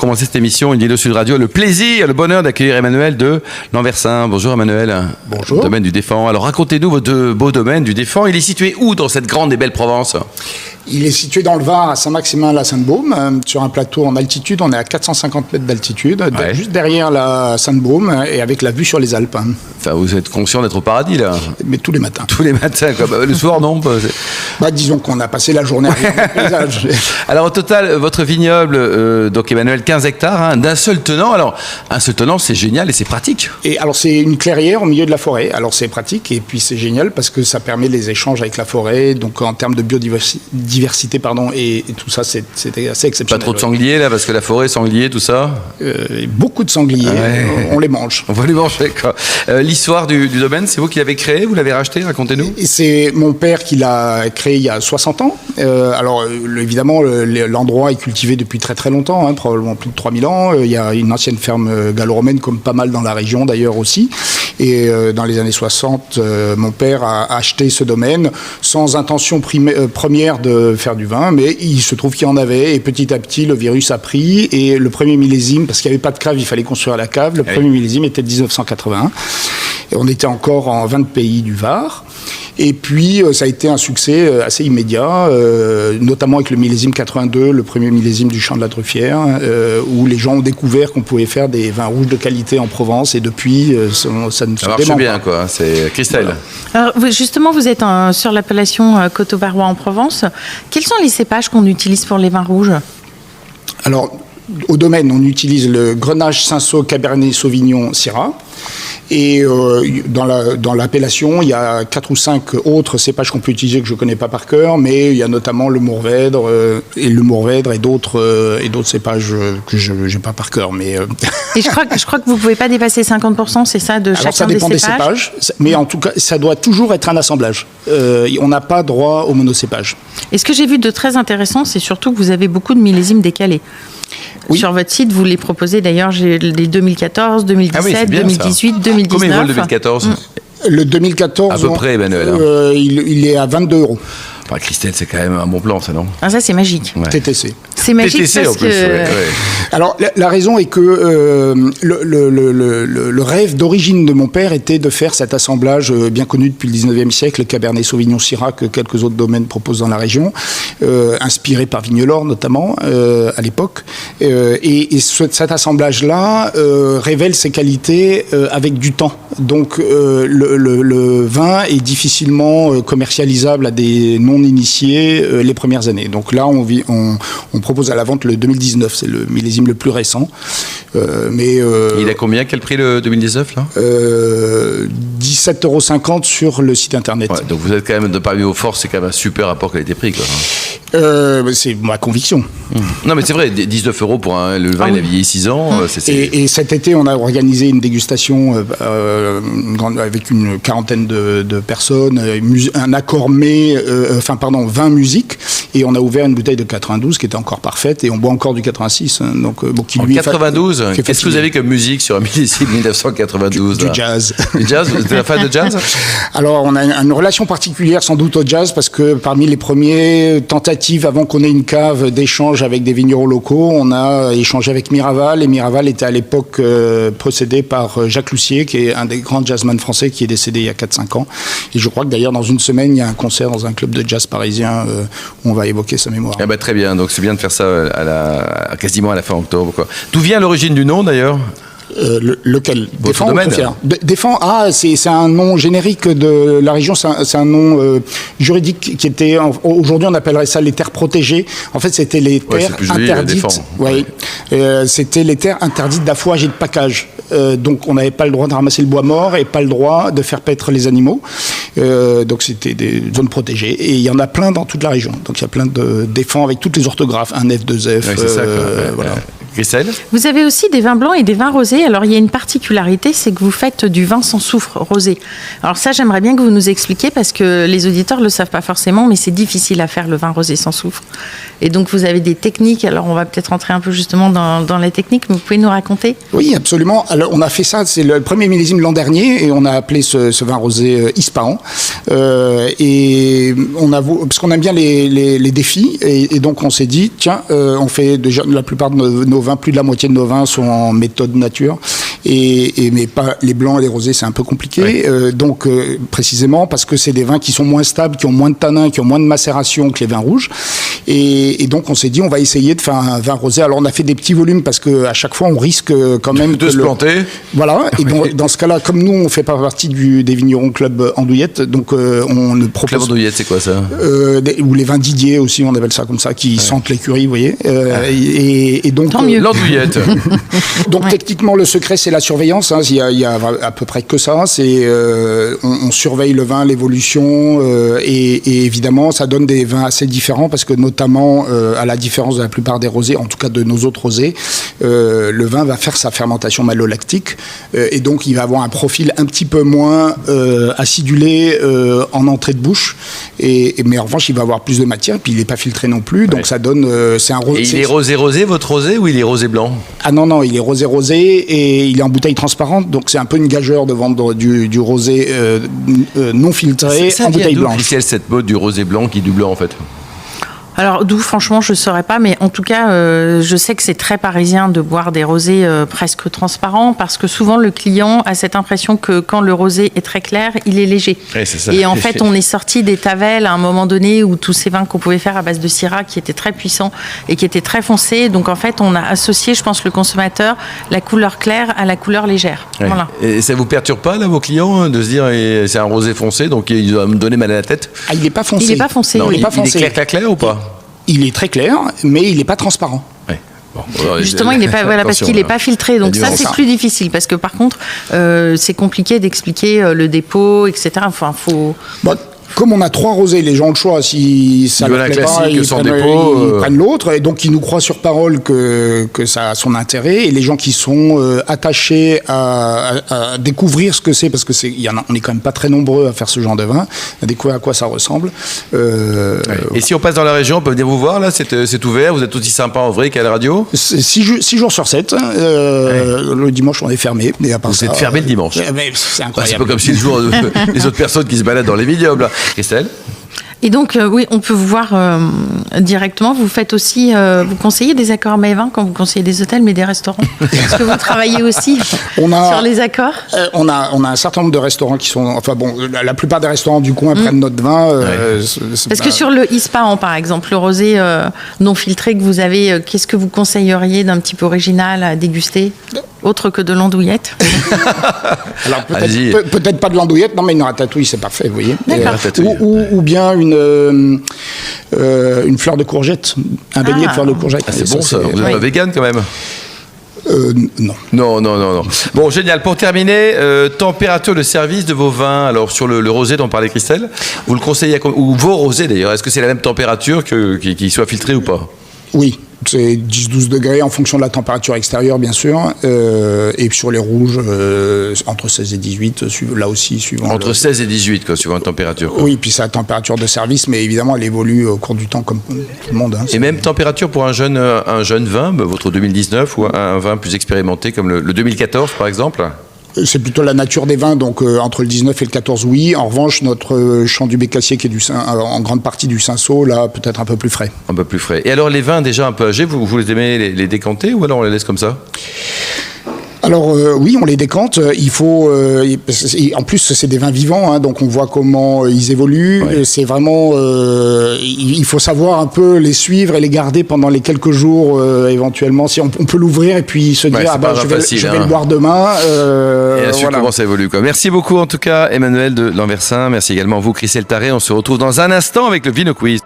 commencer cette émission, une vidéo Sud Radio, le plaisir, le bonheur d'accueillir Emmanuel de Lamversin. Bonjour Emmanuel. Bonjour. Domaine du Défend. Alors racontez-nous votre beau domaine du Défend. Il est situé où dans cette grande et belle Provence ? Il est situé dans le Var, à Saint-Maximin-la-Sainte-Baume, sur un plateau en altitude. On est à 450 mètres d'altitude, juste derrière la Sainte-Baume et avec la vue sur les Alpes. Enfin, vous êtes conscient d'être au paradis, là ? Mais tous les matins. Tous les matins, quoi. Le soir, non ? Disons qu'on a passé la journée à regarder le paysage. Alors, au total, votre vignoble, donc Emmanuel, 15 hectares, d'un seul tenant. Alors, un seul tenant, c'est génial et c'est pratique. Et alors, c'est une clairière au milieu de la forêt. Alors, c'est pratique et puis c'est génial parce que ça permet les échanges avec la forêt. Donc, en termes de biodiversité, et tout ça, c'était assez exceptionnel. Pas trop de sangliers, là, parce que la forêt, sangliers, tout ça beaucoup de sangliers, on les mange. On va les manger, quoi. L'histoire du domaine, c'est vous qui l'avez créé, vous l'avez racheté, racontez-nous. C'est mon père qui l'a créé il y a 60 ans. Alors, évidemment, l'endroit est cultivé depuis très très longtemps, probablement plus de 3000 ans. Il y a une ancienne ferme gallo-romaine, comme pas mal dans la région d'ailleurs aussi. Et dans les années 60, mon père a acheté ce domaine sans intention première de faire du vin, mais il se trouve qu'il y en avait, et petit à petit le virus a pris, et le premier millésime, parce qu'il n'y avait pas de cave, il fallait construire la cave, le premier millésime était de 1981, et on était encore en 20 pays du Var, et puis ça a été un succès assez immédiat, notamment avec le millésime 82, le premier millésime du Champ de la Truffière, où les gens ont découvert qu'on pouvait faire des vins rouges de qualité en Provence, et depuis ça ne se dément pas. Ça marche bien, quoi. C'est Christelle. Voilà. Alors, justement, vous êtes sur l'appellation Coteaux-Varois en Provence. Quels sont les cépages qu'on utilise pour les vins rouges ? Alors, au domaine, on utilise le Grenache, Cinsault, Cabernet Sauvignon, Syrah. Et dans l'appellation, il y a 4 ou 5 autres cépages qu'on peut utiliser que je ne connais pas par cœur, mais il y a notamment le Mourvèdre et d'autres cépages que je n'ai pas par cœur. Mais Et je crois que vous ne pouvez pas dépasser 50%, c'est ça, de chacun des cépages ? Ça dépend des cépages, mais en tout cas, ça doit toujours être un assemblage. On n'a pas droit au monocépage. Et ce que j'ai vu de très intéressant, c'est surtout que vous avez beaucoup de millésimes décalés. Oui. Sur votre site, vous les proposez d'ailleurs, j'ai les 2014, 2017, 2018, 2019. Combien vaut le 2014 ? Le 2014, à peu près, Emmanuel. Il est à 22 €. Enfin, Christelle, c'est quand même un bon plan, ça, non ? Ça, c'est magique. Ouais. TTC. C'est magique TTC, parce en plus, que... Alors, la raison est que le rêve d'origine de mon père était de faire cet assemblage bien connu depuis le 19e siècle, Cabernet Sauvignon Syrah, que quelques autres domaines proposent dans la région, inspiré par Vignes-Lor notamment, à l'époque. Et cet assemblage-là révèle ses qualités avec du temps. Donc, le vin est difficilement commercialisable à des non-initiés les premières années. Donc là, on propose à la vente le 2019, c'est le millésime le plus récent. Il a combien ? Quel prix le 2019 là ? 17,50 € sur le site internet. Ouais, donc vous êtes quand même, de parmi vos forces, c'est quand même un super rapport qualité-prix, quoi. C'est ma conviction. Non, mais c'est vrai, 19 € pour le vin, il a vieilli 6 ans. Et cet été, on a organisé une dégustation avec une quarantaine de personnes, un accord 20 musiques, et on a ouvert une bouteille de 92 qui était encore parfaite, et on boit encore du 86. Donc, en 92, qu'est-ce que vous avez comme musique sur un millésime 1992 Du jazz. Du jazz ? Vous êtes un fan de jazz ? Alors, on a une relation particulière sans doute au jazz, parce que parmi les premiers tentatives, avant qu'on ait une cave d'échange avec des vignerons locaux, on a échangé avec Miraval, et Miraval était à l'époque possédé par Jacques Lussier, qui est un des grands jazzmen français, qui est décédé il y a 4-5 ans. Et je crois que d'ailleurs, dans une semaine, il y a un concert dans un club de jazz parisien où on va évoquer sa mémoire. Ah bah, très bien, donc c'est bien de faire ça quasiment à la fin octobre, quoi. D'où vient l'origine du nom, d'ailleurs ? Lequel ? Votre domaine ? Défend, c'est un nom générique de la région, c'est un nom juridique qui était, aujourd'hui on appellerait ça les terres protégées. En fait, c'était les terres interdites. C'était les terres interdites d'affouage et de package. Donc on n'avait pas le droit de ramasser le bois mort et pas le droit de faire paître les animaux. Donc c'était des zones protégées. Et il y en a plein dans toute la région. Donc il y a plein de défends avec toutes les orthographes, un F, 2 F. Ouais, c'est ça, voilà. Christelle ? Vous avez aussi des vins blancs et des vins rosés. Alors, il y a une particularité, c'est que vous faites du vin sans soufre rosé. Alors ça, j'aimerais bien que vous nous expliquiez, parce que les auditeurs ne le savent pas forcément, mais c'est difficile à faire le vin rosé sans soufre. Et donc, vous avez des techniques. Alors, on va peut-être rentrer un peu justement dans la technique, mais vous pouvez nous raconter ? Oui, absolument. Alors, on a fait ça, c'est le premier millésime l'an dernier, et on a appelé ce vin rosé Ispahan. Et parce qu'on aime bien les défis, et donc on s'est dit, tiens, on fait déjà la plupart de nos vins, plus de la moitié de nos vins sont en méthode nature. Mais pas les blancs et les rosés, c'est un peu compliqué. Donc, précisément parce que c'est des vins qui sont moins stables, qui ont moins de tanins, qui ont moins de macération que les vins rouges. Et donc, on s'est dit, on va essayer de faire un vin rosé. Alors, on a fait des petits volumes parce que à chaque fois, on risque quand même de se planter. Voilà. Et dans ce cas-là, comme nous, on fait pas partie des vignerons club Andouillette, donc on ne propose. Club Andouillette, c'est quoi ça? Ou les vins Didier aussi, on appelle ça comme ça, qui sentent l'écurie, vous voyez. Et donc. Tant mieux. L'Andouillette. Donc, techniquement, le secret, c'est la surveillance. Il y a à peu près que ça. C'est on surveille le vin, l'évolution, et évidemment, ça donne des vins assez différents parce que notamment, à la différence de la plupart des rosés, en tout cas de nos autres rosés, le vin va faire sa fermentation malolactique et donc il va avoir un profil un petit peu moins acidulé en entrée de bouche. Mais en revanche, il va avoir plus de matière et puis il n'est pas filtré non plus. Donc ça donne, c'est un rosé. Et il est rosé, votre rosé, ou il est rosé blanc? Ah non, il est rosé et il est en bouteille transparente, donc c'est un peu une gageure de vendre du rosé non filtré en bouteille blanche. Christelle, cette mode du rosé blanc qui est du blanc en fait. Alors d'où, franchement, je ne saurais pas, mais en tout cas, je sais que c'est très parisien de boire des rosés presque transparents, parce que souvent le client a cette impression que quand le rosé est très clair, il est léger. Ouais, c'est ça. Et en fait, on est sorti des Tavel à un moment donné où tous ces vins qu'on pouvait faire à base de Syrah, qui étaient très puissants et qui étaient très foncés. Donc en fait, on a associé, je pense, le consommateur, la couleur claire à la couleur légère. Ouais. Voilà. Et ça vous perturbe pas là, vos clients, de se dire c'est un rosé foncé, donc il va me donner mal à la tête? Ah, il n'est pas foncé. Il n'est pas foncé. Non, oui. il est clair ou pas? Il est très clair, mais il n'est pas transparent. Ouais. Bon, justement, il n'est pas, voilà, parce qu'il n'est pas filtré. Donc ça, c'est plus difficile, parce que par contre, c'est compliqué d'expliquer le dépôt, etc. Enfin, faut. Bon, comme on a 3 rosés, les gens ont le choix. Si ça ne plaît pas, ils prennent l'autre. Et donc, ils nous croient sur parole que ça a son intérêt. Et les gens qui sont attachés à découvrir ce que c'est, parce que on est quand même pas très nombreux à faire ce genre de vin, à découvrir à quoi ça ressemble. Et si on passe dans la région, on peut venir vous voir, là, c'est ouvert, vous êtes aussi sympa en vrai qu'à la radio? 6 jours sur 7. Le dimanche, on est fermé. Et à part vous êtes fermé le dimanche? C'est incroyable. C'est pas comme si le jour, les autres personnes qui se baladent dans les vignobles. Christelle? Et donc, oui, on peut vous voir directement. Vous faites aussi, vous conseillez des accords mets-vins quand vous conseillez des hôtels, mais des restaurants. Est-ce que vous travaillez aussi sur les accords? On a un certain nombre de restaurants qui sont... Enfin bon, la plupart des restaurants du coin prennent notre vin. Parce que sur le Ispahan, par exemple, le rosé non filtré que vous avez, qu'est-ce que vous conseilleriez d'un petit peu original à déguster, autre que de l'andouillette? Alors peut-être pas de l'andouillette, non, mais une ratatouille, c'est parfait, vous voyez. Ou bien une fleur de courgette, un beignet de fleur de courgette. Ah, c'est bon ça, vous n'êtes pas vegan quand même? Non. Non. Bon, génial. Pour terminer, température de service de vos vins. Alors, sur le rosé dont parlait Christelle, vous le conseillez ou vos rosés d'ailleurs, est-ce que c'est la même température qu'il soit filtré ou pas? Oui. C'est 10-12 degrés en fonction de la température extérieure, bien sûr. Et sur les rouges, entre 16 et 18, là aussi, suivant. Entre 16 et 18, quoi, suivant la température. Quoi. Oui, puis c'est la température de service, mais évidemment, elle évolue au cours du temps, comme tout le monde. Hein, et même température pour un jeune vin, votre 2019, ou un vin plus expérimenté, comme le 2014, par exemple? C'est plutôt la nature des vins, donc entre le 19 et le 14, oui. En revanche, notre champ du Bécassier, qui est en grande partie du Cinsault, là, peut-être un peu plus frais. Un peu plus frais. Et alors, les vins déjà un peu âgés, vous les aimez les décanter ou alors on les laisse comme ça? Alors oui, on les décante. Il faut, en plus, c'est des vins vivants, hein, donc on voit comment ils évoluent. Ouais. C'est vraiment, il faut savoir un peu les suivre et les garder pendant les quelques jours éventuellement. Si on peut l'ouvrir et puis se dire je vais le boire demain. Et ensuite comment ça évolue, quoi. Merci beaucoup en tout cas, Emmanuel de Lanversin. Merci également à vous, Christelle Tarré. On se retrouve dans un instant avec le Vino Quiz.